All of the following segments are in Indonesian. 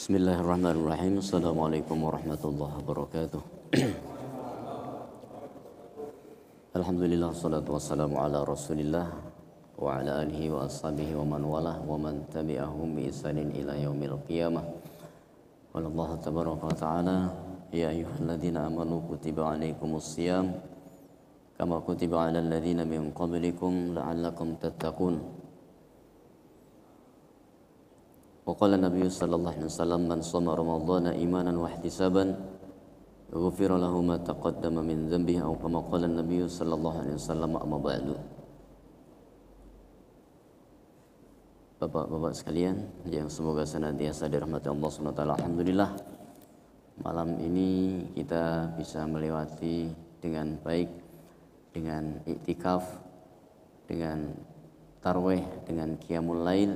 Bismillahirrahmanirrahim. Assalamualaikum warahmatullahi wabarakatuh. Alhamdulillah, salatu wassalamu ala rasulillah wa ala alihi wa ashabihi wa man walah wa man tabi'ahum bi ihsanin ila yaumil qiyamah. Wallahu tabaraka wa ta'ala, ya ayyuhalladzina amanu kutiba alaikumus shiyam kama kutiba alal ladzina min qablikum la'allakum tattaqun. وقال النبي صلى الله عليه وسلم من صام رمضان إيمانا واحتسابا غفر له ما تقدم من ذنبه أو كما قال النبي صلى الله عليه وسلم أما بعد. Bapak-bapak sekalian yang semoga senantiasa dirahmati Allah SWT. Alhamdulillah, malam ini kita bisa melewati dengan baik, dengan iktikaf, dengan tarwih, dengan qiyamul lail.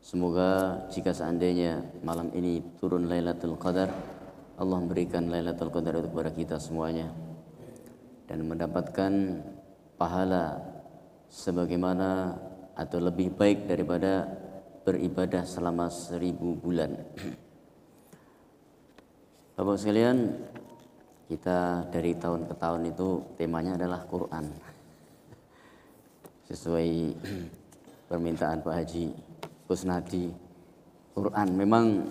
Semoga jika seandainya malam ini turun Lailatul Qadar, Allah memberikan Lailatul Qadar itu kepada kita semuanya dan mendapatkan pahala sebagaimana atau lebih baik daripada beribadah selama 1000 bulan. Bapak sekalian, kita dari tahun ke tahun itu temanya adalah Quran. Sesuai permintaan Pak Haji Kusnadi, Quran memang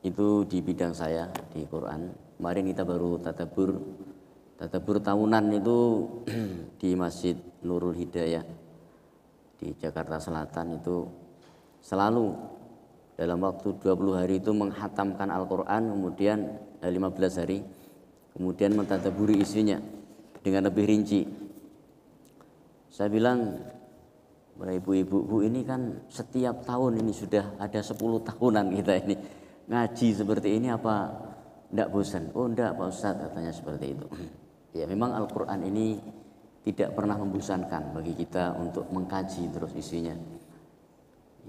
itu di bidang saya di Quran. Kemarin kita baru tadabbur tahunan itu di Masjid Nurul Hidayah di Jakarta Selatan. Itu selalu dalam waktu 20 hari itu menghatamkan Al-Quran, kemudian 15 hari kemudian mentadabburi isinya dengan lebih rinci. Saya bilang, ibu-ibu, Bu, ini kan setiap tahun ini sudah ada 10 tahunan kita ini ngaji seperti ini, apa enggak bosan? Oh enggak Pak Ustadz, katanya seperti itu. Ya memang Al-Quran ini tidak pernah membosankan bagi kita untuk mengkaji terus isinya.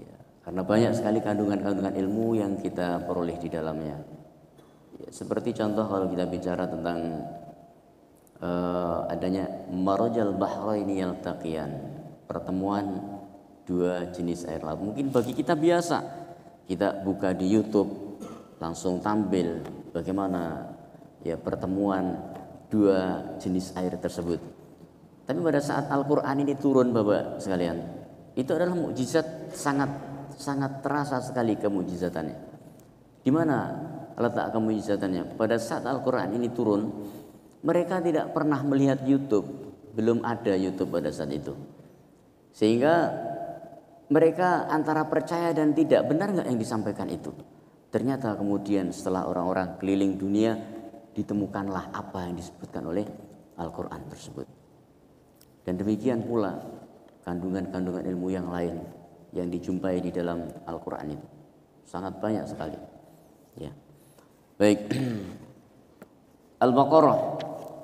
Ya, karena banyak sekali kandungan-kandungan ilmu yang kita peroleh di dalamnya. Ya, seperti contoh kalau kita bicara tentang adanya marajal bahraini yaltaqiyan, pertemuan dua jenis air laut. Mungkin bagi kita biasa, kita buka di YouTube langsung tampil bagaimana ya pertemuan dua jenis air tersebut. Tapi pada saat Al-Quran ini turun, Bapak sekalian, itu adalah mukjizat, sangat terasa sekali kemujizatannya. Di mana letak kemujizatannya? Pada saat Al-Quran ini turun, mereka tidak pernah melihat YouTube, belum ada YouTube pada saat itu. Sehingga mereka antara percaya dan tidak, benar nggak yang disampaikan itu. Ternyata kemudian setelah orang-orang keliling dunia, ditemukanlah apa yang disebutkan oleh Al-Quran tersebut. Dan demikian pula kandungan-kandungan ilmu yang lain yang dijumpai di dalam Al-Quran itu. Sangat banyak sekali. Ya. Baik. Al-Baqarah.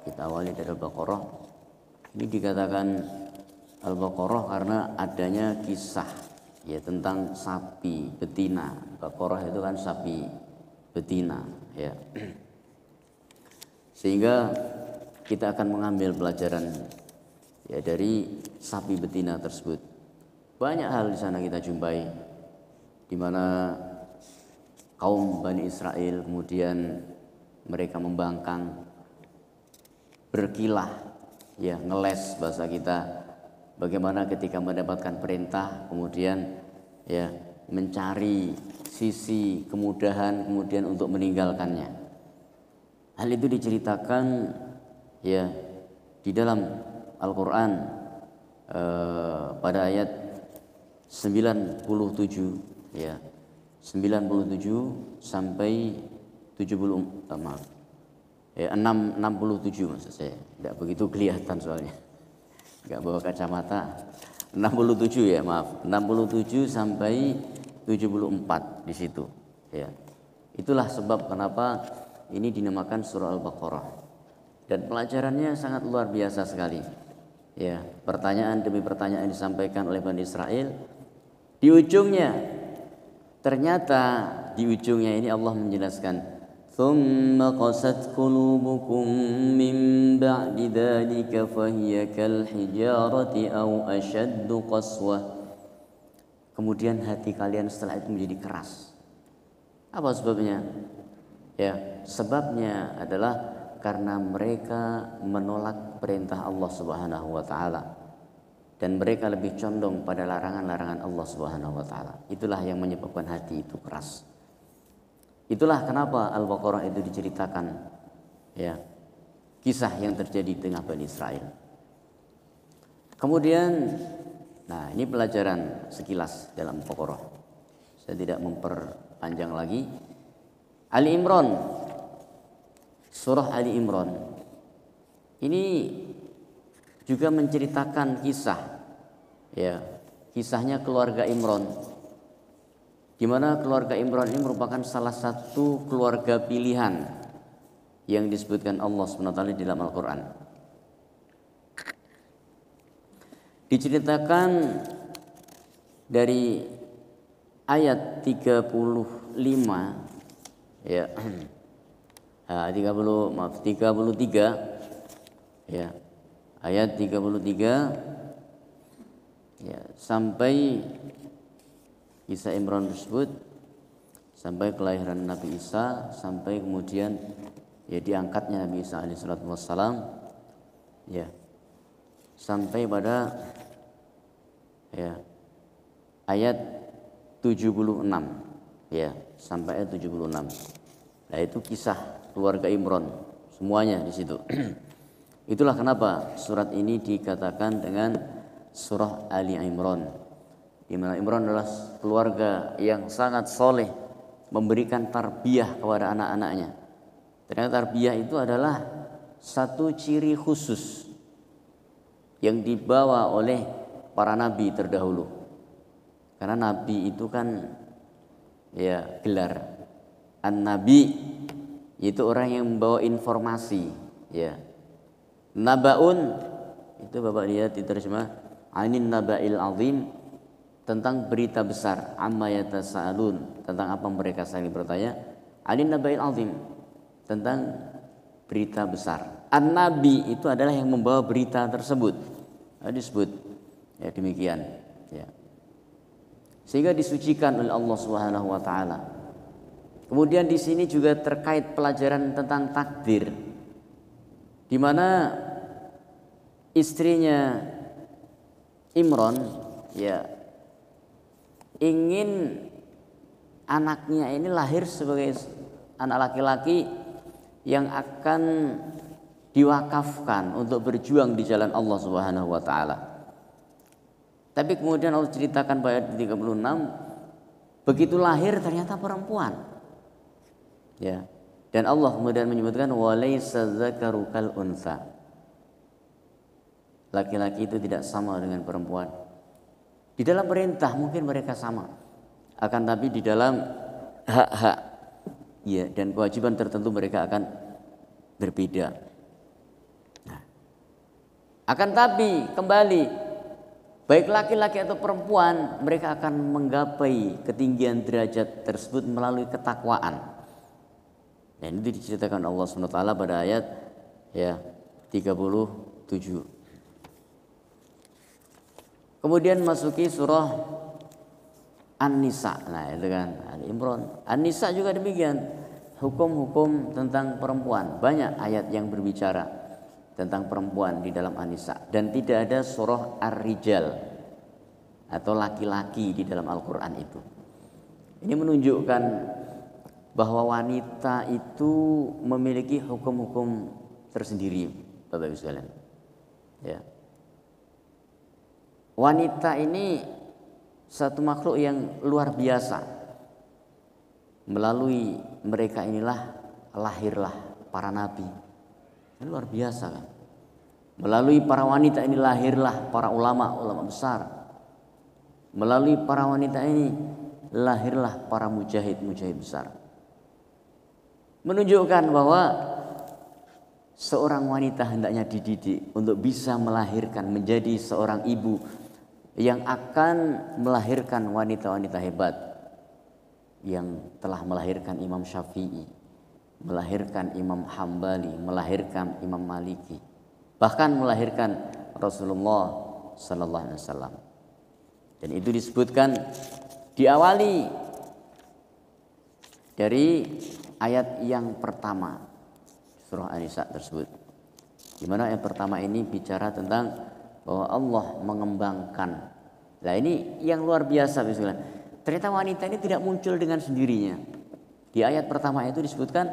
Kita awali dari Al-Baqarah. Ini dikatakan Al-Baqarah karena adanya kisah ya tentang sapi betina. Baqarah itu kan sapi betina ya. Sehingga kita akan mengambil pelajaran ya dari sapi betina tersebut. Banyak hal di sana kita jumpai, di mana kaum Bani Israel kemudian mereka membangkang, berkilah ya, ngeles bahasa kita. Bagaimana ketika mendapatkan perintah kemudian ya mencari sisi kemudahan kemudian untuk meninggalkannya. Hal itu diceritakan ya di dalam Al-Quran pada ayat 97 ya, 97 sampai 70 maaf. Ya 67 maksud saya. Tidak begitu kelihatan soalnya. Enggak bawa kacamata. 67 ya, maaf. 67 sampai 74 di situ. Ya. Itulah sebab kenapa ini dinamakan surah Al-Baqarah. Dan pelajarannya sangat luar biasa sekali. Ya, pertanyaan demi pertanyaan disampaikan oleh Bani Israel. Di ujungnya ternyata di ujungnya ini Allah menjelaskan, ثم قست قلوبكم من بعد ذلك فهي كالحجارة أو أشد قسوة kemudian hati kalian setelah itu menjadi keras. Apa sebabnya? Ya, sebabnya adalah karena mereka menolak perintah Allah Subhanahu wa taala dan mereka lebih condong pada larangan-larangan Allah Subhanahu wa taala. Itulah yang menyebabkan hati itu keras. Itulah kenapa Al-Baqarah itu diceritakan, ya, kisah yang terjadi di tengah Bani Israel. Kemudian, nah ini pelajaran sekilas dalam Al-Baqarah. Saya tidak memperpanjang lagi. Ali Imran, surah Ali Imran ini juga menceritakan kisah, ya, kisahnya keluarga Imran, di mana keluarga Imran ini merupakan salah satu keluarga pilihan yang disebutkan Allah SWT di dalam Al-Quran. Diceritakan dari ayat 35, ya, 33, ya, ayat 33, ya, sampai kisah Imran tersebut, sampai kelahiran Nabi Isa, sampai kemudian ya diangkatnya Nabi Isa alaihissalatu wassalam, ya, sampai pada ya ayat 76, ya, sampai ayat 76. Nah, itu kisah keluarga Imran semuanya di situ. Itulah kenapa surat ini dikatakan dengan surah Ali Imran, di mana Imran adalah keluarga yang sangat soleh, memberikan tarbiyah kepada anak-anaknya. Ternyata tarbiyah itu adalah satu ciri khusus yang dibawa oleh para nabi terdahulu. Karena nabi itu kan ya gelar an-nabi, itu orang yang membawa informasi, ya. Nabaun itu Bapak lihat diterjemah anin naba'il azim, tentang berita besar, amma yatasaalun, tentang apa mereka saling bertanya. Anin naba'il azim, tentang berita besar. An-nabi itu adalah yang membawa berita tersebut. Disebut ya demikian, ya. Sehingga disucikan oleh Allah Subhanahu wa taala. Kemudian di sini juga terkait pelajaran tentang takdir, di mana istrinya Imran ya ingin anaknya ini lahir sebagai anak laki-laki yang akan diwakafkan untuk berjuang di jalan Allah Subhanahu wa taala. Tapi kemudian Allah ceritakan pada ayat 36, begitu lahir ternyata perempuan. Ya. Dan Allah kemudian menyebutkan walaysa dzakaru kal unsa. Laki-laki itu tidak sama dengan perempuan. Di dalam perintah mungkin mereka sama, akan tapi di dalam hak-hak, ya, dan kewajiban tertentu mereka akan berbeda. Nah, akan tapi kembali, baik laki-laki atau perempuan, mereka akan menggapai ketinggian derajat tersebut melalui ketakwaan. Dan itu diceritakan Allah SWT pada ayat ya 37. Kemudian masuki surah An-Nisa. Nah, itu kan Ali Imran. An-Nisa juga demikian. Hukum-hukum tentang perempuan. Banyak ayat yang berbicara tentang perempuan di dalam An-Nisa. Dan tidak ada surah Ar-Rijal atau laki-laki di dalam Al-Quran itu. Ini menunjukkan bahwa wanita itu memiliki hukum-hukum tersendiri, Bapak Ibu sekalian. Ya. Wanita ini satu makhluk yang luar biasa. Melalui mereka inilah lahirlah para nabi. Ini luar biasa kan. Melalui para wanita ini lahirlah para ulama-ulama besar. Melalui para wanita ini lahirlah para mujahid-mujahid besar. Menunjukkan bahwa seorang wanita hendaknya dididik untuk bisa melahirkan, menjadi seorang ibu yang akan melahirkan wanita-wanita hebat yang telah melahirkan Imam Syafi'i, melahirkan Imam Hambali, melahirkan Imam Maliki, bahkan melahirkan Rasulullah Sallallahu Alaihi Wasallam. Dan itu disebutkan diawali dari ayat yang pertama surah An-Nisa tersebut. Di mana ayat pertama ini bicara tentang bahwa Allah mengembangkan. Nah ini yang luar biasa bismillah. Ternyata wanita ini tidak muncul dengan sendirinya. Di ayat pertama itu disebutkan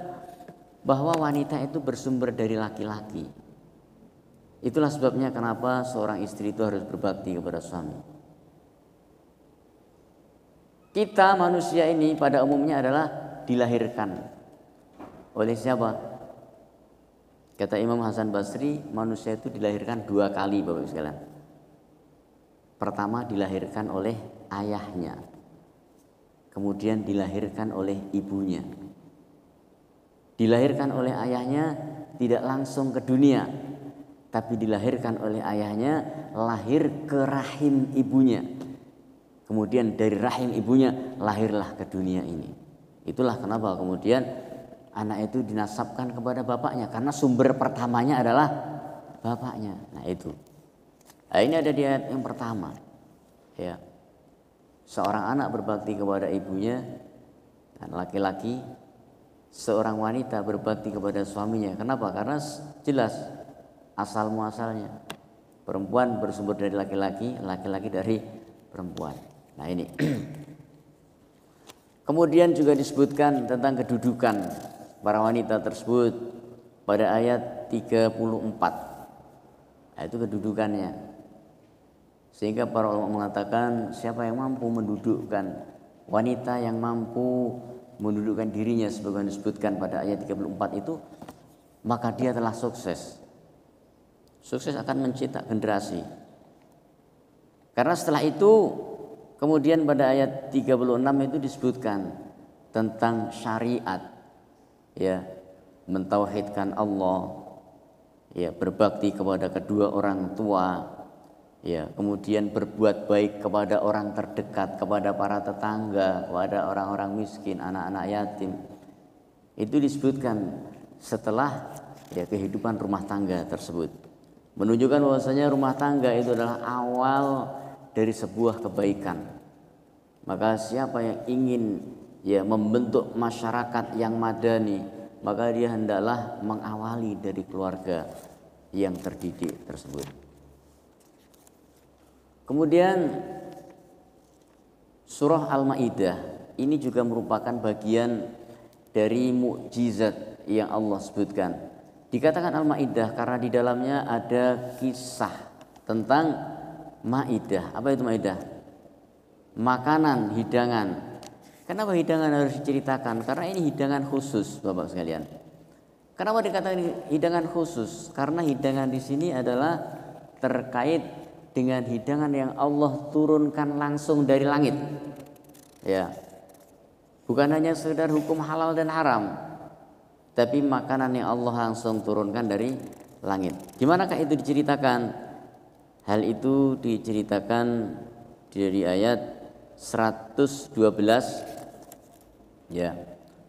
bahwa wanita itu bersumber dari laki-laki. Itulah sebabnya kenapa seorang istri itu harus berbakti kepada suami. Kita manusia ini pada umumnya adalah dilahirkan oleh siapa? Kata Imam Hasan Basri, manusia itu dilahirkan 2 kali Bapak sekalian. Pertama dilahirkan oleh ayahnya, kemudian dilahirkan oleh ibunya. Dilahirkan oleh ayahnya tidak langsung ke dunia, tapi dilahirkan oleh ayahnya lahir ke rahim ibunya. Kemudian dari rahim ibunya lahirlah ke dunia ini. Itulah kenapa kemudian anak itu dinasabkan kepada bapaknya, karena sumber pertamanya adalah bapaknya. Nah itu. Nah, ini ada di ayat yang pertama. Ya. Seorang anak berbakti kepada ibunya, dan laki-laki, seorang wanita berbakti kepada suaminya. Kenapa? Karena jelas asal muasalnya. Perempuan bersumber dari laki-laki, laki-laki dari perempuan. Nah ini. Kemudian juga disebutkan tentang kedudukan para wanita tersebut pada ayat 34. Nah, itu kedudukannya. Sehingga para ulama mengatakan siapa yang mampu mendudukkan wanita yang mampu mendudukkan dirinya sebagaimana disebutkan pada ayat 34 itu, maka dia telah sukses. Sukses akan mencetak generasi. Karena setelah itu kemudian pada ayat 36 itu disebutkan tentang syariat, ya, mentauhidkan Allah, ya, berbakti kepada kedua orang tua, ya, kemudian berbuat baik kepada orang terdekat, kepada para tetangga, kepada orang-orang miskin, anak-anak yatim. Itu disebutkan setelah ya kehidupan rumah tangga tersebut, menunjukkan bahwasanya rumah tangga itu adalah awal dari sebuah kebaikan. Maka siapa yang ingin ya membentuk masyarakat yang madani, maka dia hendaklah mengawali dari keluarga yang terdidik tersebut. Kemudian surah Al-Maidah ini juga merupakan bagian dari mukjizat yang Allah sebutkan. Dikatakan Al-Maidah karena di dalamnya ada kisah tentang Maidah. Apa itu Maidah? Makanan, hidangan. Kenapa hidangan harus diceritakan? Karena ini hidangan khusus, Bapak sekalian. Kenapa dikatakan hidangan khusus? Karena hidangan di sini adalah terkait dengan hidangan yang Allah turunkan langsung dari langit. Ya. Bukan hanya sekedar hukum halal dan haram, tapi makanan yang Allah langsung turunkan dari langit. Gimanakah itu diceritakan? Hal itu diceritakan dari ayat 112 ya,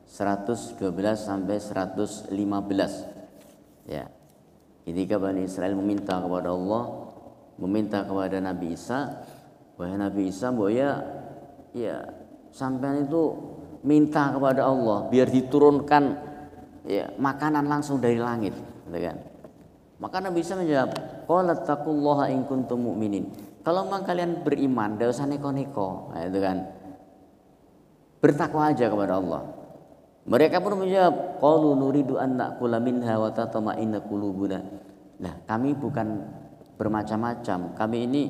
112 sampai 115 ya. Ketika Bani Israel meminta kepada Allah, meminta kepada Nabi Isa, wahai Nabi Isa, bahwa ya sampean itu minta kepada Allah biar diturunkan ya makanan langsung dari langit, gitu kan. Maka Nabi Isa menjawab, qala taqullaha in kuntum mu'minin. Kalau memang kalian beriman, tidak usah neko-neko, nah, itu kan. Bertakwa aja kepada Allah. Mereka pun menjawab, qalu nuridu an na'kula minha wa tatma'inna qulubuna. Nah, kami bukan bermacam-macam. Kami ini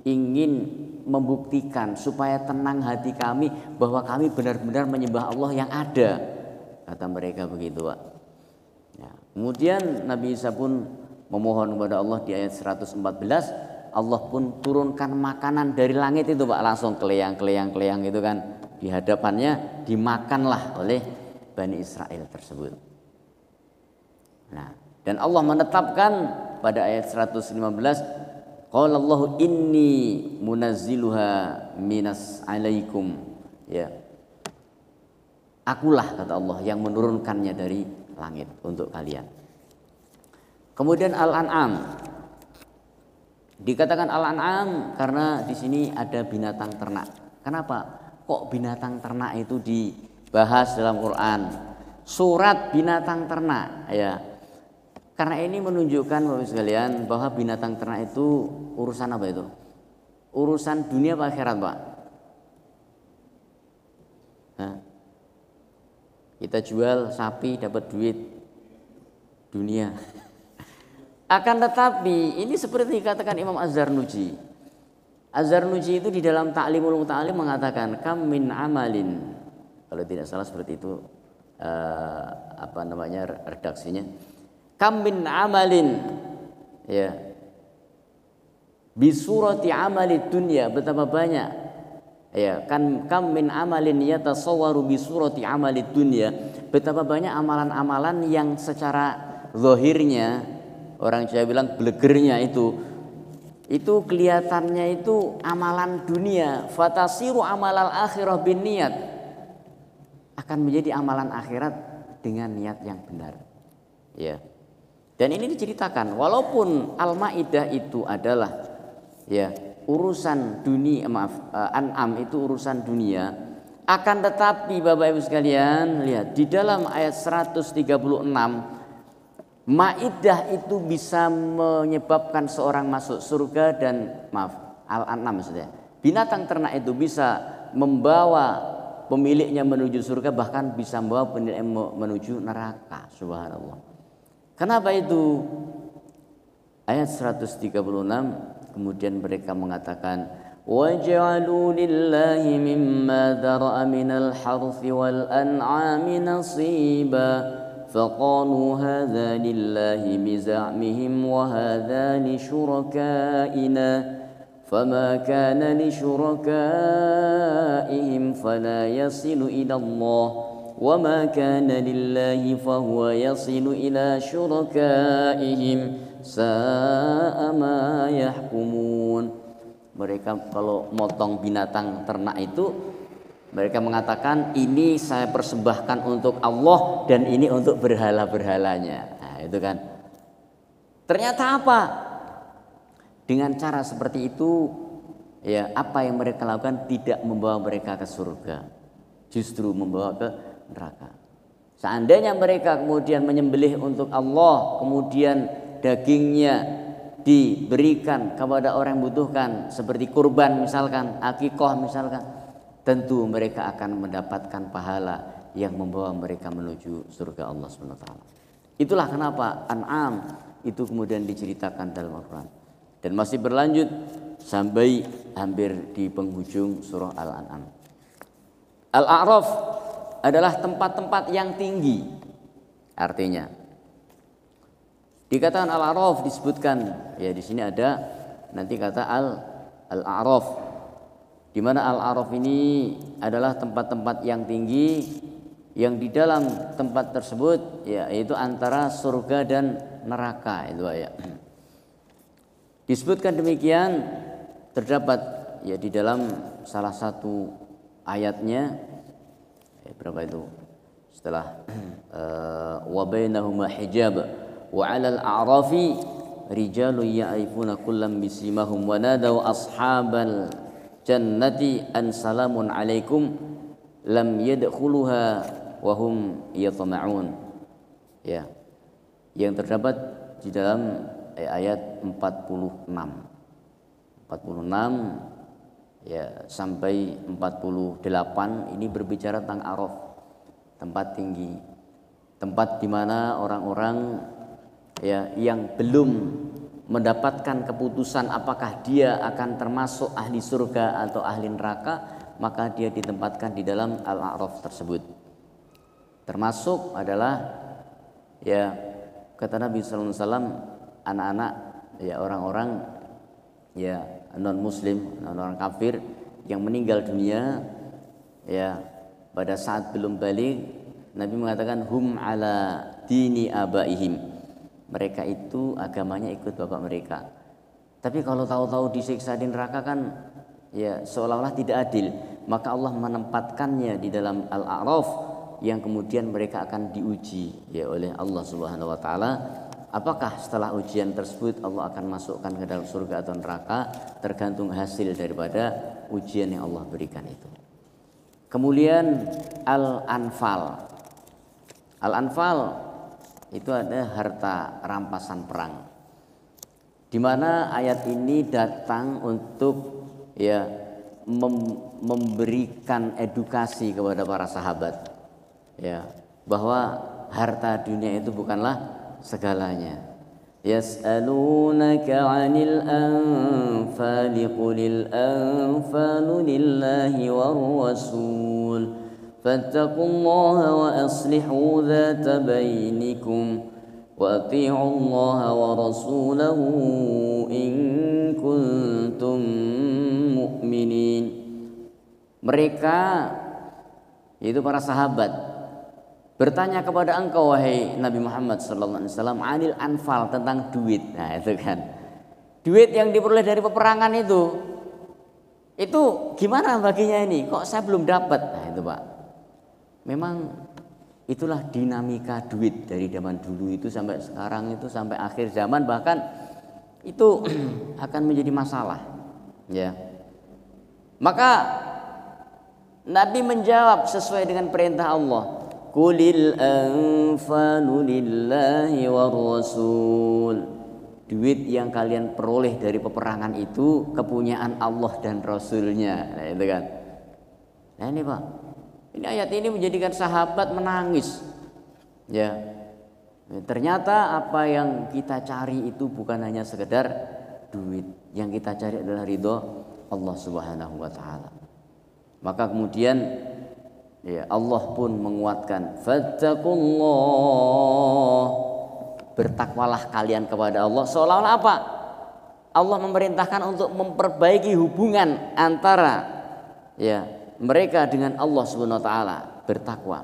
ingin membuktikan supaya tenang hati kami bahwa kami benar-benar menyembah Allah yang ada. Kata mereka begitu, Pak. Ya. Kemudian Nabi Isa pun memohon kepada Allah di ayat 114, Allah pun turunkan makanan dari langit itu, Pak, langsung keleyang gitu kan. Di hadapannya dimakanlah oleh Bani Israel tersebut. Nah, dan Allah menetapkan pada ayat 115, qala Allahu inni munazziluha minas alaikum. Ya. Akulah, kata Allah, yang menurunkannya dari langit untuk kalian. Kemudian Al-An'am Dikatakan al-an'am karena di sini ada binatang ternak. Kenapa? Kok binatang ternak itu dibahas dalam Quran? Surat binatang ternak, ya. Karena ini menunjukkan Bapak sekalian bahwa binatang ternak itu urusan apa itu? Urusan dunia apa akhirat, Pak? Nah, kita jual sapi dapat duit dunia. Akan tetapi ini seperti dikatakan Imam Az-Zarnuji. Az-Zarnuji itu di dalam Ta'limul Muta'allim mengatakan kam min amalin, kalau tidak salah seperti itu redaksinya. Kam min amalin, ya, bisurati amali dunya, betapa banyak, ya, kan kam min amalin yatasawwaru bisurati amali dunya, betapa banyak amalan-amalan yang secara zahirnya, orang Jawa bilang blegernya itu kelihatannya itu amalan dunia, fatasiru amalal akhirah bin niat, akan menjadi amalan akhirat dengan niat yang benar, ya. Dan ini diceritakan walaupun Al-Maidah itu adalah, ya, urusan dunia, An'am itu urusan dunia, akan tetapi Bapak Ibu sekalian lihat di dalam ayat 136 Maidah itu bisa menyebabkan seorang masuk surga dan Al-An'am maksudnya. Binatang ternak itu bisa membawa pemiliknya menuju surga, bahkan bisa membawa pemiliknya menuju neraka. Subhanallah. Kenapa itu? Ayat 136 kemudian mereka mengatakan waj'alu lillahi mimma dhara'a minal harthi wal an'ami nasiba فقالوا هذا لله بزعمهم وهذا لشركائنا فما كان لشركائهم فلا يصل إلى الله وما كان لله فهو يصل إلى شركائهم ساء ما يحكمون. Mereka kalau motong binatang ternak itu, mereka mengatakan ini saya persembahkan untuk Allah dan ini untuk berhala-berhalanya. Nah, itu kan. Ternyata apa? Dengan cara seperti itu, ya, apa yang mereka lakukan tidak membawa mereka ke surga, justru membawa ke neraka. Seandainya mereka kemudian menyembelih untuk Allah, kemudian dagingnya diberikan kepada orang yang membutuhkan seperti kurban misalkan, akikah misalkan, tentu mereka akan mendapatkan pahala yang membawa mereka menuju surga Allah SWT. Itulah kenapa An'am itu kemudian diceritakan dalam Al-Quran dan masih berlanjut sampai hampir di penghujung surah Al-An'am. Al-A'raf adalah tempat-tempat yang tinggi. Artinya dikatakan Al-A'raf disebutkan, ya, di sini ada nanti kata Al-A'raf, di mana Al-A'raf ini adalah tempat-tempat yang tinggi yang di dalam tempat tersebut, ya, yaitu antara surga dan neraka, itu ya. Disebutkan demikian terdapat, ya, di dalam salah satu ayatnya, berapa itu? Setelah wa bainahuma hijab wa 'alal a'rafi rijalun ya'rifuna kullam bisimahum wa nadaw ashabal jannati an salamun alaikum lam yadkhuluha wa hum yatma'un, ya, yang terdapat di dalam ayat 46 ya sampai 48 ini berbicara tentang Araf, tempat tinggi, tempat di mana orang-orang, ya, yang belum mendapatkan keputusan apakah dia akan termasuk ahli surga atau ahli neraka, maka dia ditempatkan di dalam Al-A'raf tersebut. Termasuk adalah, ya, kata Nabi sallallahu alaihi wasallam, anak-anak, ya, orang-orang, ya, non muslim, orang kafir yang meninggal dunia, ya, pada saat belum balik, Nabi mengatakan hum ala dini abaihim, mereka itu agamanya ikut bapak mereka. Tapi kalau tahu-tahu disiksa di neraka kan, ya, seolah-olah tidak adil. Maka Allah menempatkannya di dalam Al-A'raf yang kemudian mereka akan diuji, ya, oleh Allah Subhanahu wa taala. apakah setelah ujian tersebut Allah akan masukkan ke dalam surga atau neraka, tergantung hasil daripada ujian yang Allah berikan itu. Kemudian Al-Anfal. Al-Anfal itu ada harta rampasan perang, di mana ayat ini datang untuk memberikan edukasi kepada para sahabat, bahwa harta dunia itu bukanlah segalanya. Yas'alunaka 'anil anfali qulil anfalu lillahi war rasul fattaqullaha wa aslihu dzata bainikum wa ati'ullaha wa rasulahu in kuntum mu'minin. Mereka, yaitu para sahabat, bertanya kepada engkau wahai Nabi Muhammad sallallahu alaihi wasallam, anil anfal, tentang duit. Nah, itu kan. Duit yang diperoleh dari peperangan itu gimana baginya ini? Kok saya belum dapat? Nah, itu Pak. Memang itulah dinamika duit dari zaman dulu itu sampai sekarang itu, sampai akhir zaman bahkan itu akan menjadi masalah, ya. Maka Nabi menjawab sesuai dengan perintah Allah. Qulil anfalu lillahi war rasul. Duit yang kalian peroleh dari peperangan itu kepunyaan Allah dan Rasulnya. Nah, itu kan. Nah, ini Pak. Ini ayat ini menjadikan sahabat menangis. Ya. Ternyata apa yang kita cari itu bukan hanya sekedar duit. Yang kita cari adalah ridho Allah Subhanahu wa taala. Maka kemudian Allah pun menguatkan, fattaqullah, bertakwalah kalian kepada Allah. Seolah-olah apa? Allah memerintahkan untuk memperbaiki hubungan antara mereka dengan Allah Subhanahu wa taala, bertakwa.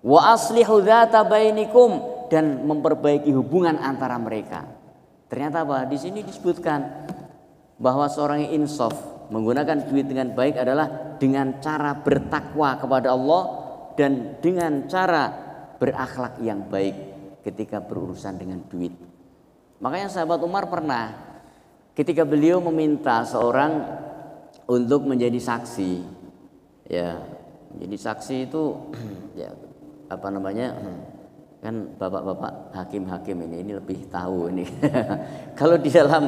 Wa aslihu dzata bainikum, dan memperbaiki hubungan antara mereka. Ternyata apa? Di sini disebutkan bahwa seorang yang insaf menggunakan duit dengan baik adalah dengan cara bertakwa kepada Allah dan dengan cara berakhlak yang baik ketika berurusan dengan duit. Makanya sahabat Umar pernah ketika beliau meminta seorang untuk menjadi saksi, menjadi saksi itu kan bapak-bapak hakim-hakim ini lebih tahu ini. Kalau di dalam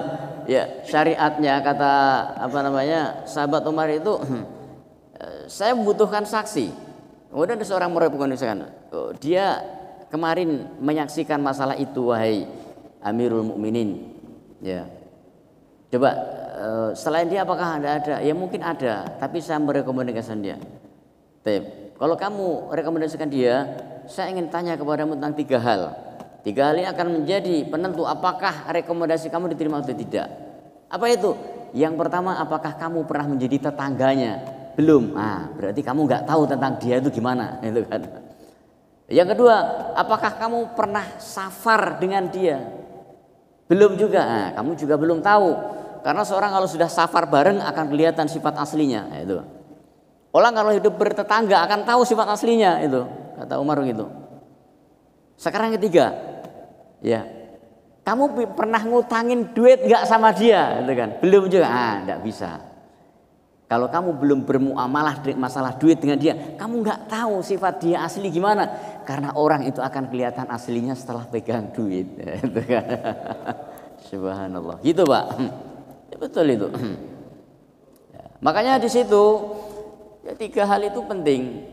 syariatnya kata sahabat Umar itu, saya membutuhkan saksi. Kemudian ada seorang merekomendasikan, dia kemarin menyaksikan masalah itu wahai Amirul Mukminin. Coba selain dia apakah ada? Ya mungkin ada, tapi saya merekomendasikan dia. Kalau kamu rekomendasikan dia, saya ingin tanya kepadamu tentang 3 hal. 3 hal ini akan menjadi penentu apakah rekomendasi kamu diterima atau tidak. Apa itu? Yang pertama, apakah kamu pernah menjadi tetangganya? Belum. Berarti kamu nggak tahu tentang dia itu gimana, itu kan. Yang kedua, apakah kamu pernah safar dengan dia? Belum juga. Kamu juga belum tahu. Karena seorang kalau sudah safar bareng akan kelihatan sifat aslinya, itu. Orang kalau hidup bertetangga akan tahu sifat aslinya, itu kata Umar gitu. Sekarang ketiga, kamu pernah ngutangin duit nggak sama dia, itu kan? Belum juga, nggak bisa. Kalau kamu belum bermuamalah masalah duit dengan dia, kamu nggak tahu sifat dia asli gimana. Karena orang itu akan kelihatan aslinya setelah pegang duit, itu kan? Subhanallah, gitu Pak. Betul itu. Makanya di situ 3 hal itu penting.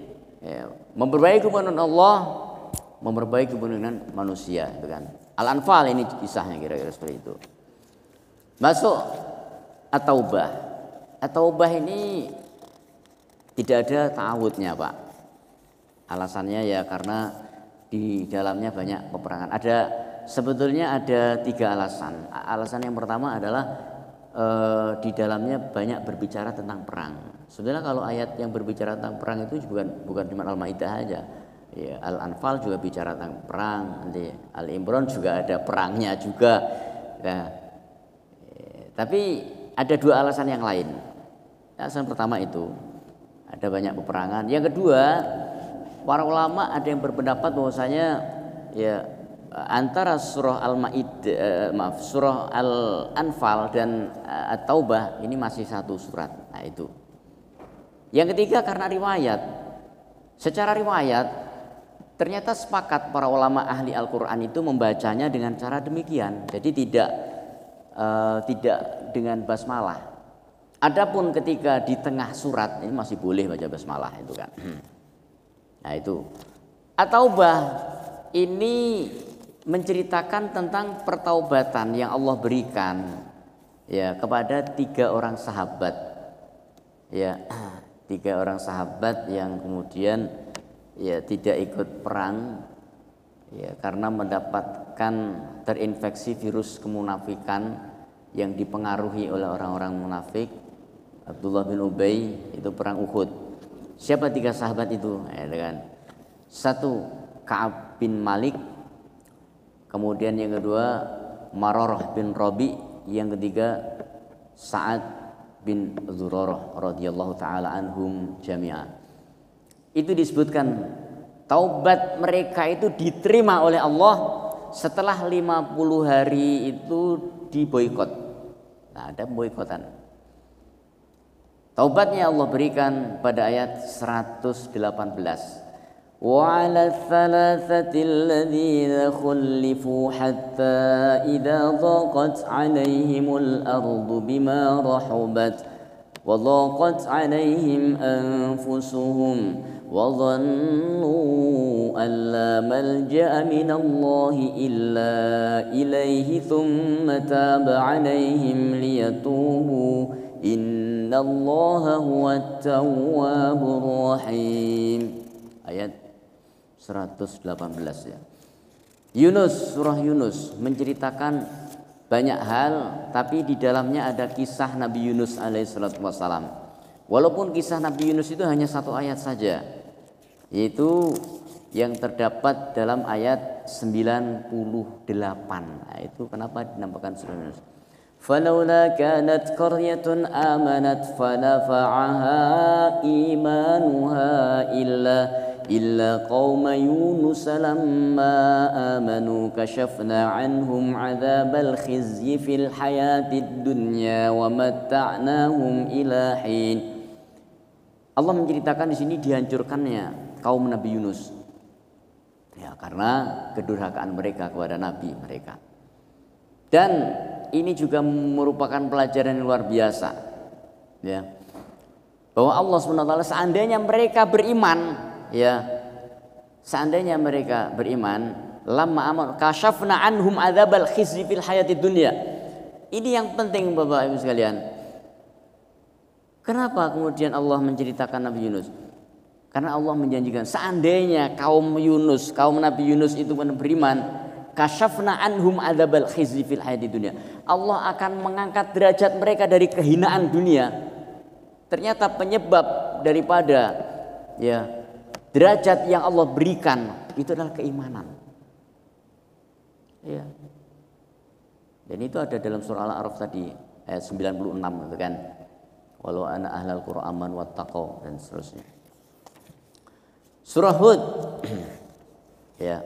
Memperbaiki hubungan Allah, memperbaiki hubungan dengan manusia, itu kan. Al-Anfal ini kisahnya kira-kira seperti itu. Masuk At-Taubah. At-Taubah ini tidak ada ta'awudnya Pak. Alasannya karena di dalamnya banyak peperangan. Sebetulnya ada 3 alasan. Alasan yang pertama adalah di dalamnya banyak berbicara tentang perang. Sebenarnya kalau ayat yang berbicara tentang perang itu bukan cuma Al-Maidah aja. Al-Anfal juga bicara tentang perang. Nanti Al-Imran juga ada perangnya juga. Tapi ada 2 alasan yang lain. Alasan pertama itu ada banyak peperangan. Yang kedua, para ulama ada yang berpendapat bahwasanya antara surah Al-Maidah, surah Al-Anfal dan At-Taubah ini masih satu surat. Nah itu. Yang ketiga karena riwayat. Secara riwayat ternyata sepakat para ulama ahli Al-Quran itu membacanya dengan cara demikian. Jadi tidak dengan basmalah. Adapun ketika di tengah surat ini masih boleh baca basmalah itu kan. Nah itu. At-Taubah ini menceritakan tentang pertaubatan yang Allah berikan ya kepada 3 orang sahabat. Ya, 3 orang sahabat yang kemudian ya tidak ikut perang ya karena mendapatkan terinfeksi virus kemunafikan yang dipengaruhi oleh orang-orang munafik. Abdullah bin Ubay itu perang Uhud. Siapa 3 sahabat itu? Ya, kan? 1 Ka'ab bin Malik, kemudian yang kedua Mararah bin Rabi, yang ketiga Sa'ad bin Zurarah radhiyallahu taala anhum jami'an. Itu disebutkan taubat mereka itu diterima oleh Allah setelah 50 hari itu diboikot. Nah, ada boikotan. Taubatnya Allah berikan pada ayat 118. Wa 'ala tsalatsati alladziina khullifu hatta idza dhaqat 'alaihimul ardu bima rahabat wa dhaqat 'alaihim anfusuhum wa dhannu an la malja'a minallahi illa ilaihi thumma taba 'alaihim liyatubu innallaha huwat tawwabur rahim. Ayat 118 ya. Yunus, surah Yunus menceritakan banyak hal, tapi di dalamnya ada kisah Nabi Yunus alaihissalatu wassalam. Walaupun kisah Nabi Yunus itu hanya 1 ayat saja, yaitu yang terdapat dalam ayat 98. Nah, itu kenapa dinamakan surah Yunus? فلولا كانت قرية آمنت فنفعها إيمانها إلا قوم يونس لما آمنوا كشفنا عنهم عذاب الخزي في الحياة الدنيا ومتعناهم إلى حين. Allah menceritakan di sini dihancurkannya kaum Nabi Yunus. Ya, karena kedurhakaan mereka kepada nabi mereka. Dan ini juga merupakan pelajaran yang luar biasa, ya, bahwa Allah SWT seandainya mereka beriman, ya, seandainya mereka beriman, lamma aman kasyafna anhum adzabal khizyi fil hayatid dunya. Ini yang penting Bapak Ibu sekalian. Kenapa kemudian Allah menceritakan Nabi Yunus? Karena Allah menjanjikan seandainya kaum Yunus, kaum Nabi Yunus itu beriman, kasyafna anhum adzabal khizyi fil hayatid dunya. Allah akan mengangkat derajat mereka dari kehinaan dunia. Ternyata penyebab daripada ya derajat yang Allah berikan itu adalah keimanan. Ya. Dan itu ada dalam surah Al-A'raf tadi ayat 96 gitu kan. Walau ana ahlal qura aman wattaqau dan seterusnya. Surah Hud. Ya.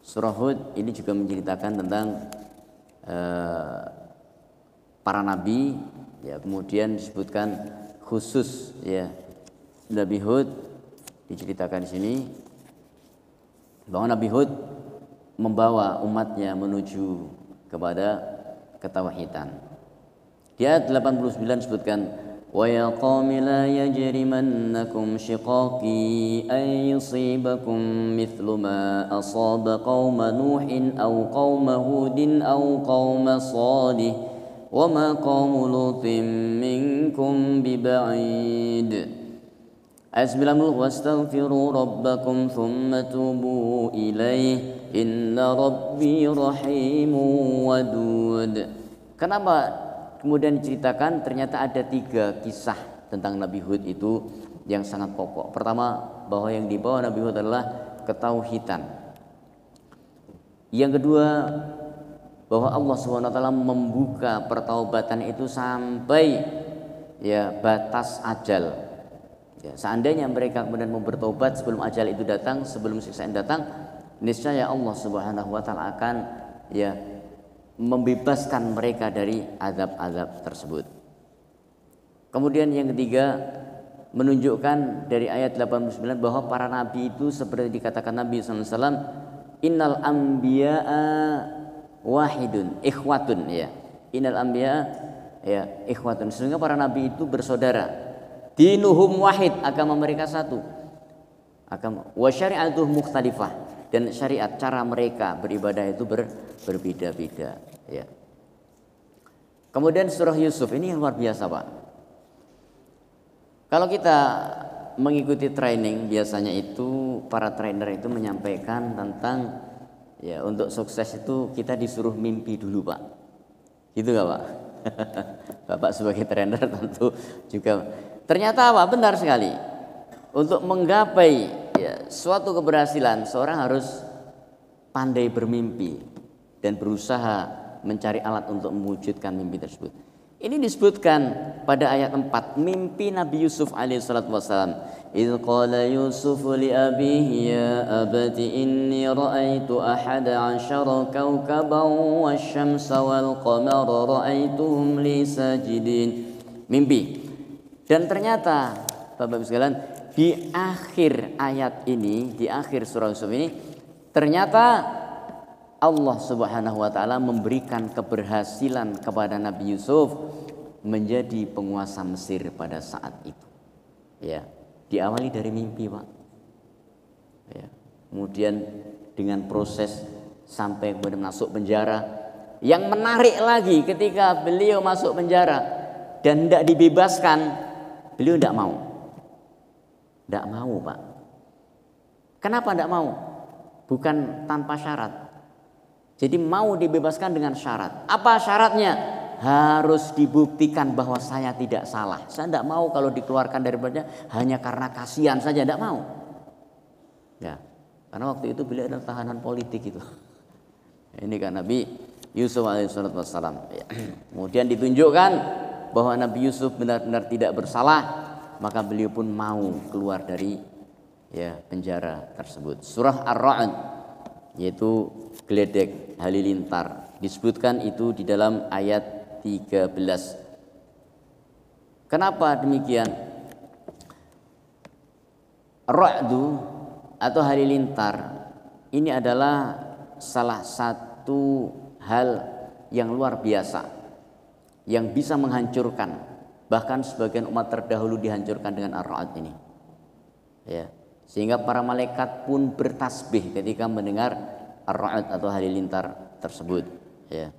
Surah Hud ini juga menceritakan tentang para nabi, ya, kemudian disebutkan khusus ya Nabi Hud diceritakan di sini bahwa Nabi Hud membawa umatnya menuju kepada ketauhidan. Di ayat 89 disebutkan وَيَا قَوْمِ لَا يَجْرِمَنَّكُمْ شِقَاقِي أَنْ يُصِيبَكُمْ مِثْلُ مَا أَصَابَ قَوْمَ نُوحٍ أَوْ قَوْمَ هُودٍ أَوْ قَوْمَ صَالِحٍ وَمَا قَوْمُ لُوطٍ مِنْكُمْ بِبَعِيدٍ. Ayat 90, وَاسْتَغْفِرُوا رَبَّكُمْ ثُمَّ تُوبُوا إِلَيْهِ إِنَّ رَبِّي رَحِيمٌ وَدُودٌ. Kenapa kemudian diceritakan? Ternyata ada 3 kisah tentang Nabi Hud itu yang sangat pokok. Pertama, bahwa yang dibawa Nabi Hud adalah ketauhidan. Yang kedua, bahwa Allah SWT membuka pertaubatan itu sampai ya batas ajal. Ya, seandainya mereka kemudian mau bertobat sebelum ajal itu datang, sebelum siksaan datang, niscaya Allah Subhanahu wa taala akan ya membebaskan mereka dari azab-azab tersebut. Kemudian yang ketiga, menunjukkan dari ayat 89 bahwa para nabi itu seperti dikatakan Nabi sallallahu alaihi wasallam, innal anbiya'a wahidun ikhwatun, ya. Innal anbiya'a ya ikhwatun, sehingga para nabi itu bersaudara. Dinuhum wahid, agama mereka satu. Agama wa syari'atuhum mukhtalifah, dan syariat cara mereka beribadah itu berbeda-beda, ya. Kemudian surah Yusuf ini yang luar biasa, Pak. Kalau kita mengikuti training, biasanya itu para trainer itu menyampaikan tentang ya untuk sukses itu kita disuruh mimpi dulu, Pak. Gitu nggak, Pak? Bapak sebagai trainer tentu juga. Ternyata apa? Benar sekali. Untuk menggapai ya, suatu keberhasilan, seorang harus pandai bermimpi dan berusaha mencari alat untuk mewujudkan mimpi tersebut. Ini disebutkan pada ayat 4, mimpi Nabi Yusuf alaihi salatu wasallam. Idz qala Yusuf li abihi ya abati inni ra'aitu ahada 'ashara kawkaban wasyamsa wal qamara ra'aituhum li sajidin. Mimpi. Dan ternyata Bapak Ibu sekalian, di akhir ayat ini, di akhir surah Yusuf ini, ternyata Allah Subhanahu wa taala memberikan keberhasilan kepada Nabi Yusuf menjadi penguasa Mesir pada saat itu. Ya, diawali dari mimpi, Pak. Ya, kemudian dengan proses sampai kemudian masuk penjara. Yang menarik lagi ketika beliau masuk penjara dan tidak dibebaskan, beliau tidak mau. Tidak mau, Pak. Kenapa tidak mau? Bukan tanpa syarat. Jadi mau dibebaskan dengan syarat. Apa syaratnya? Harus dibuktikan bahwa saya tidak salah. Saya tidak mau kalau dikeluarkan dari penjara hanya karena kasihan saja, tidak mau. Ya, karena waktu itu beliau adalah tahanan politik itu. Ini kan Nabi Yusuf alaihissalam. Ya. Kemudian ditunjukkan bahwa Nabi Yusuf benar-benar tidak bersalah, maka beliau pun mau keluar dari ya penjara tersebut. Surah Ar-Ra'd, yaitu geledek halilintar, disebutkan itu di dalam ayat 13. Kenapa demikian? Ra'du atau halilintar ini adalah salah satu hal yang luar biasa yang bisa menghancurkan, bahkan sebagian umat terdahulu dihancurkan dengan ar-ra'd ini. Ya, sehingga para malaikat pun bertasbih ketika mendengar ar-ra'd atau halilintar tersebut, ya.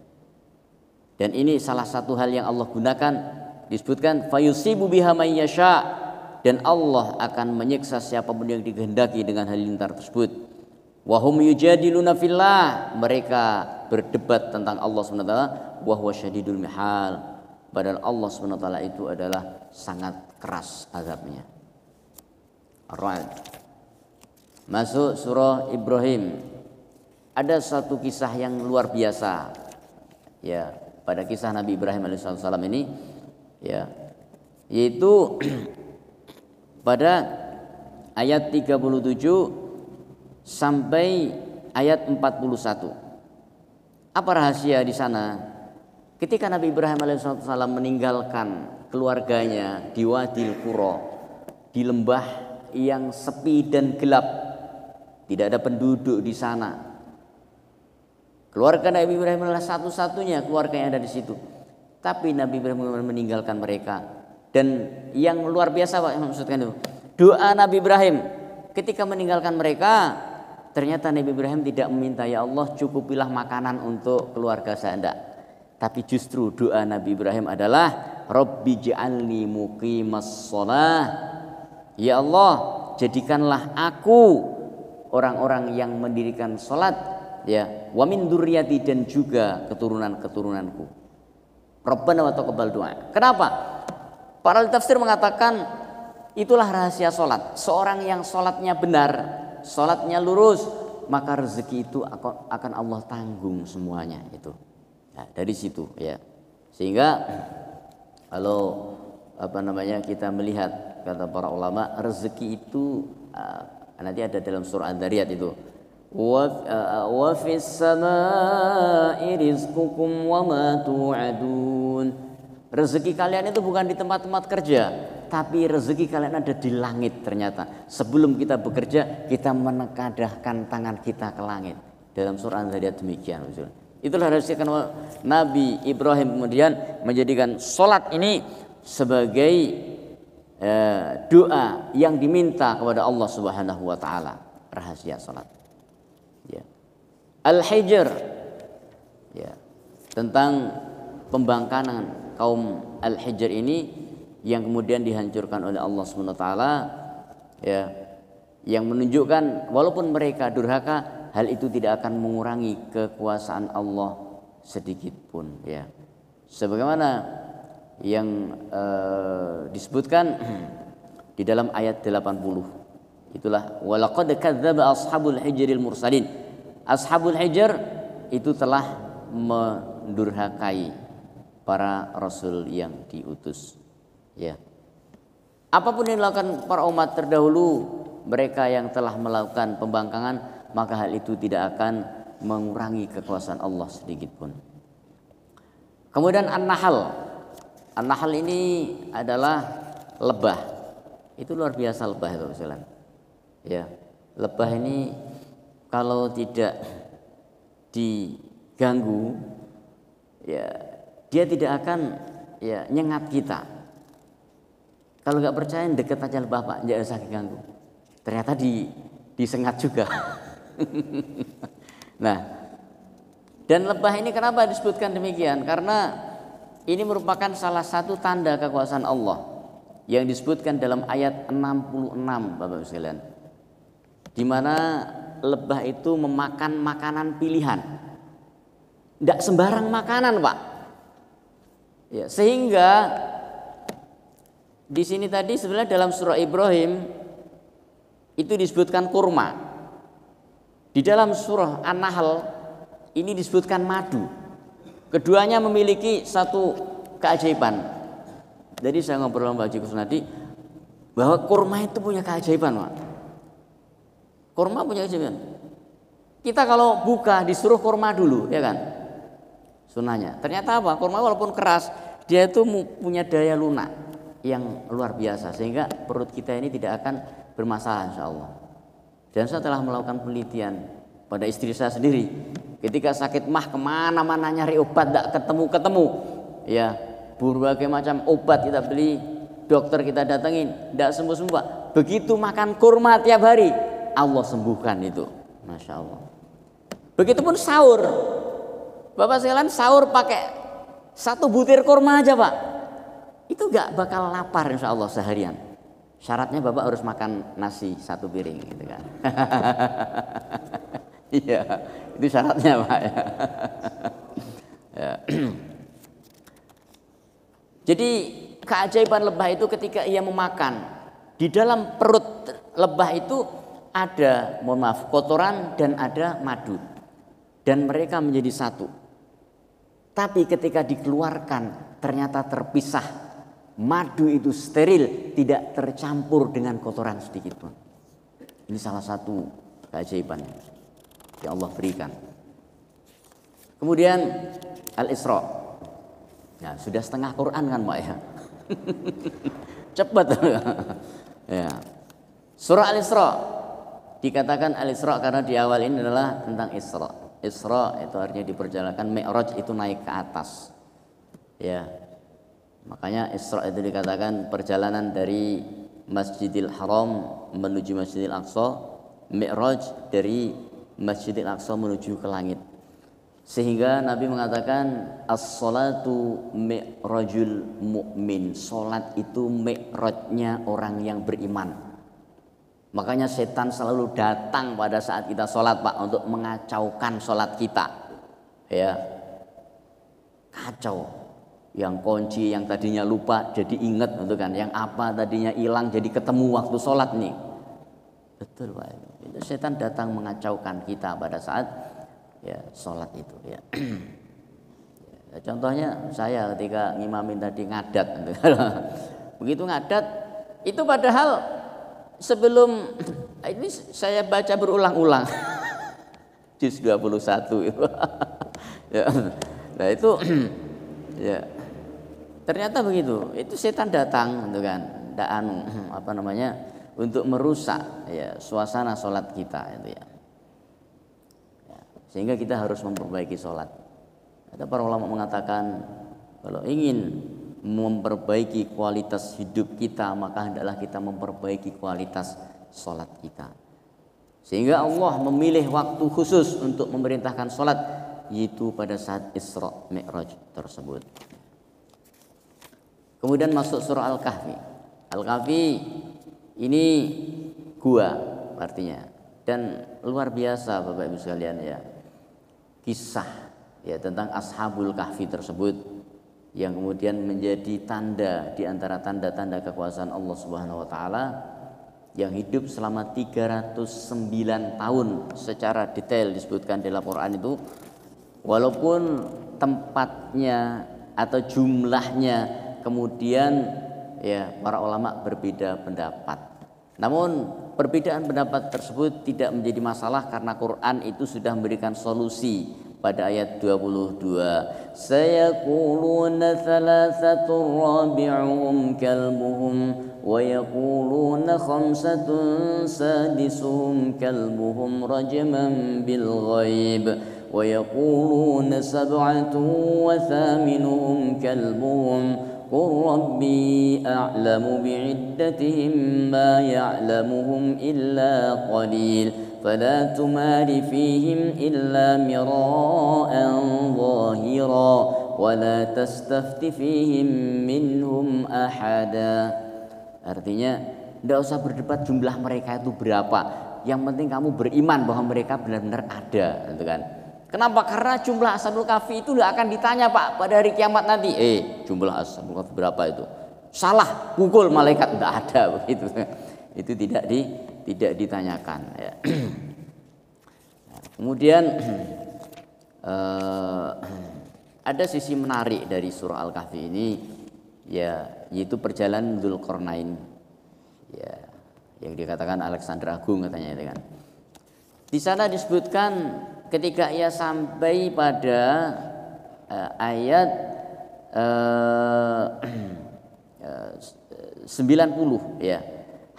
Dan ini salah satu hal yang Allah gunakan, disebutkan fayusibu biha may yasha, dan Allah akan menyiksa siapapun yang dikehendaki dengan halilintar tersebut. Wa hum yujadiluna fillah, mereka berdebat tentang Allah Subhanahu wa taala, wa huwa syadidul mihal, padahal Allah Subhanahu wa taala itu adalah sangat keras azabnya. Ar-Ra'd. Masuk surah Ibrahim. Ada satu kisah yang luar biasa, ya, pada kisah Nabi Ibrahim alaihissalam ini, ya, yaitu pada ayat 37 sampai ayat 41. Apa rahasia di sana? Ketika Nabi Ibrahim alaihissalam meninggalkan keluarganya di Wadil Qura, di lembah yang sepi dan gelap, tidak ada penduduk di sana. Keluarga Nabi Ibrahim adalah satu-satunya keluarga yang ada di situ. Tapi Nabi Ibrahim meninggalkan mereka. Dan yang luar biasa, Pak, yang maksudkan itu, doa Nabi Ibrahim ketika meninggalkan mereka, ternyata Nabi Ibrahim tidak meminta, ya Allah cukupilah makanan untuk keluarga saya, enggak. Tapi justru doa Nabi Ibrahim adalah Rabbi ja'alni muqimas shalah. Ya Allah, jadikanlah aku orang-orang yang mendirikan salat, ya, wa min dzurriyyati, dan juga keturunan-keturunanku. Rabbana wa taqabbal du'a. Kenapa? Para ahli tafsir mengatakan itulah rahasia salat. Seorang yang salatnya benar, salatnya lurus, maka rezeki itu akan Allah tanggung semuanya itu. Nah, dari situ, ya. Sehingga kalau kita melihat kata para ulama, rezeki itu nanti ada dalam surah Ad-Dariyat itu. wa fis samaa'i rizqukum wa ma tu'adun. Rezeki kalian itu bukan di tempat-tempat kerja, tapi rezeki kalian ada di langit ternyata. Sebelum kita bekerja, kita menengadahkan tangan kita ke langit. Dalam surah An-Zariyat demikian. Itulah rezeki Nabi Ibrahim kemudian menjadikan sholat ini sebagai doa yang diminta kepada Allah Subhanahu wa taala, rahasia salat. Ya. Al-Hijr, ya, tentang pembangkangan kaum Al-Hijr ini yang kemudian dihancurkan oleh Allah Subhanahu wa taala, ya, yang menunjukkan walaupun mereka durhaka, hal itu tidak akan mengurangi kekuasaan Allah sedikit pun, ya. Sebagaimana yang disebutkan di dalam ayat 80, itulah walaqad kadzdzaba ashabul hijril mursalin. Ashabul hijr itu telah mendurhakai para rasul yang diutus, ya. Apapun yang dilakukan para umat terdahulu, mereka yang telah melakukan pembangkangan, maka hal itu tidak akan mengurangi kekuasaan Allah sedikit pun. Kemudian An-Nahl. An-Nahl ini adalah lebah. Itu luar biasa lebah itu, misalnya. Ya, lebah ini kalau tidak diganggu, ya dia tidak akan ya nyengat kita. Kalau nggak percaya deket aja lebah Pak, jangan usah diganggu. Ternyata disengat juga. Nah, dan lebah ini kenapa disebutkan demikian? Karena ini merupakan salah satu tanda kekuasaan Allah yang disebutkan dalam ayat 66, Bapak-Ibu sekalian. Di mana lebah itu memakan makanan pilihan. Tidak sembarang makanan, Pak. Ya, sehingga di sini tadi sebenarnya dalam surah Ibrahim itu disebutkan kurma. Di dalam surah An-Nahl ini disebutkan madu. Keduanya memiliki satu keajaiban. Jadi saya ngobrol sama Pak Haji Kusnadi bahwa kurma itu punya keajaiban, Pak. Kurma punya keajaiban. Kita kalau buka disuruh kurma dulu, ya kan? Sunahnya. Ternyata apa? Kurma walaupun keras, dia itu punya daya lunak yang luar biasa sehingga perut kita ini tidak akan bermasalah insyaallah. Dan saya telah melakukan penelitian pada istri saya sendiri. Ketika sakit mah kemana-mana nyari obat tidak ketemu-ketemu, ya berbagai macam obat kita beli, dokter kita datengin, tidak sembuh-sembuh Pak. Begitu makan kurma tiap hari, Allah sembuhkan itu, masya Allah. Begitupun sahur, Bapak sekalian sahur pakai 1 butir kurma aja Pak, itu nggak bakal lapar insya Allah seharian. Syaratnya Bapak harus makan nasi 1 piring, gitu kan? Iya. Itu syaratnya Pak ya. Ya. Jadi keajaiban lebah itu ketika ia memakan, di dalam perut lebah itu ada, mohon maaf, kotoran dan ada madu. Dan mereka menjadi satu. Tapi ketika dikeluarkan ternyata terpisah. Madu itu steril, tidak tercampur dengan kotoran sedikit pun. Ini salah satu keajaiban yang Allah berikan. Kemudian Al-Isra. Nah, sudah setengah Quran kan Pak ya. Cepat. Ya. Surah Al-Isra dikatakan Al-Isra karena di awal ini adalah tentang Isra. Isra itu artinya diperjalankan, Mi'raj itu naik ke atas. Ya. Makanya Isra itu dikatakan perjalanan dari Masjidil Haram menuju Masjidil Aqsa, Mi'raj dari Masjidil Aqsa menuju ke langit. Sehingga Nabi mengatakan as-salatu mi'rajul mu'min. Salat itu mi'rajnya orang yang beriman. Makanya setan selalu datang pada saat kita salat Pak untuk mengacaukan salat kita. Ya. Kacau. Yang kunci yang tadinya lupa jadi ingat gitu kan. Yang apa tadinya hilang jadi ketemu waktu salat nih. Betul Pak. Itu setan datang mengacaukan kita pada saat ya sholat itu ya. Ya, contohnya saya ketika ngimamin tadi ngadat gitu. Begitu ngadat itu padahal sebelum ini saya baca berulang-ulang. juz 21 itu. Ya. Nah itu ya ternyata begitu. Itu setan datang gitu kan. Untuk merusak ya suasana sholat kita itu ya. Sehingga kita harus memperbaiki sholat. Ada para ulama mengatakan kalau ingin memperbaiki kualitas hidup kita, maka hendaklah kita memperbaiki kualitas sholat kita. Sehingga Allah memilih waktu khusus untuk memerintahkan sholat, yaitu pada saat Isra Mi'raj tersebut. Kemudian masuk surah Al-Kahfi. Al-Kahfi ini gua artinya, dan luar biasa Bapak Ibu sekalian ya. Kisah ya tentang Ashabul Kahfi tersebut yang kemudian menjadi tanda di antara tanda-tanda kekuasaan Allah Subhanahu wa taala yang hidup selama 309 tahun secara detail disebutkan dalam Quran itu, walaupun tempatnya atau jumlahnya kemudian ya para ulama berbeda pendapat. Namun perbedaan pendapat tersebut tidak menjadi masalah karena Quran itu sudah memberikan solusi pada ayat 22. Sayaquluna thalathatun rabi'uhum kalbuhum wa yaquluna khamsatun sadisuhum kalbuhum rajman bil ghaib wa yaquluna sab'atun wa thaminuhum kalbuhum قل ربي أعلم بعدتهم ما يعلمهم إلا قليل فلا تمار فيهم إلا مراء ظاهرا ولا تستفت فيهم منهم أحدا. Artinya tidak usah berdebat jumlah mereka itu berapa, yang penting kamu beriman bahwa mereka benar-benar ada, gitu kan. Kenapa? Karena jumlah Ashabul Kahfi itu tidak akan ditanya Pak pada hari kiamat nanti. Jumlah Ashabul Kahfi berapa itu? Salah, pukul malaikat, tidak ada begitu. Itu tidak ditanyakan. Ya. Kemudian ada sisi menarik dari surah Al-Kahfi ini, ya, yaitu perjalanan Dzulqarnain. Ya, yang dikatakan Alexander Agung katanya itu kan. Di sana disebutkan ketika ia sampai pada ayat 90 ya.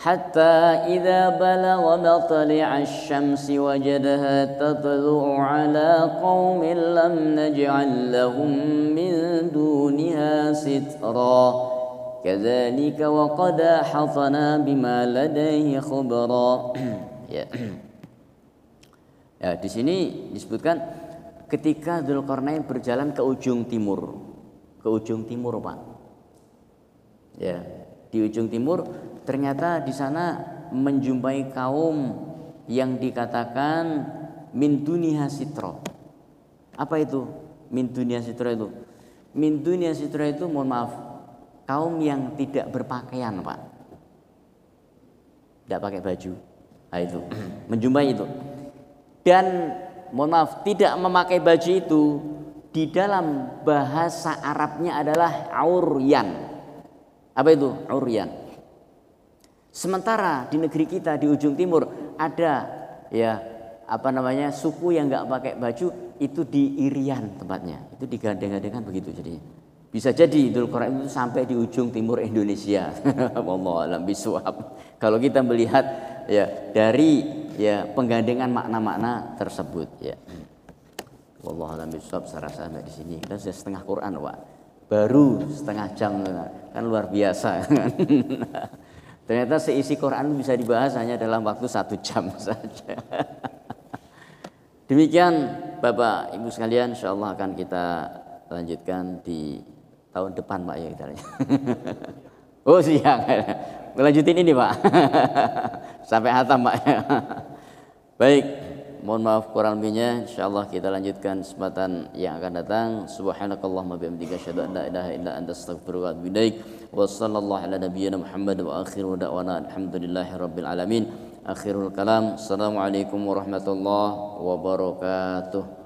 Hatta idza balagha matli'a asy-syamsi wajadaha tatlu'u 'ala qaumin lam naj'al lahum min duniha sitra. Kadzalika wa qad ahsana bima ladayhi khubra. Ya. Ya, di sini disebutkan ketika Dzulqarnain berjalan ke ujung timur. Ke ujung timur, Pak. Ya, di ujung timur ternyata di sana menjumpai kaum yang dikatakan min duniha sitra. Apa itu? Min duniha sitra itu. Min duniha sitra itu, mohon maaf, kaum yang tidak berpakaian, Pak. Tidak pakai baju. Nah, itu menjumpai itu. Dan mohon maaf, tidak memakai baju itu di dalam bahasa Arabnya adalah auryan. Apa itu? Auryan. Sementara di negeri kita di ujung timur ada ya suku yang nggak pakai baju, itu di Irian tempatnya. Itu digandeng-gandengan begitu jadinya. Bisa jadi Dzulqarnain itu sampai di ujung timur Indonesia. Wallahu a'lam bishawab. Kalau kita melihat ya dari ya penggandengan makna-makna tersebut ya. Wallahu a'lam bishawab. Saya rasa sampai di sini kita sudah setengah Quran, Pak. Baru setengah jam kan luar biasa. Ternyata seisi Quran bisa dibahas hanya dalam waktu 1 jam saja. Demikian Bapak Ibu sekalian, insyaallah akan kita lanjutkan di tahun depan, Pak, ya kita. Oh, siang. Melanjutin ini, Pak. Sampai hatam, Pak. Baik, mohon maaf kurang lebihnya. Insyaallah kita lanjutkan kesempatan yang akan datang. Subhanakallahumma bihamdika asyhadu an la ilaha illa anta astaghfiruka wa atubu ilaik. Wa sallallahu ala nabiyyina Muhammad wa akhiru da'wana alhamdulillahirabbil alamin. Akhirul kalam. Assalamualaikum warahmatullahi wabarakatuh.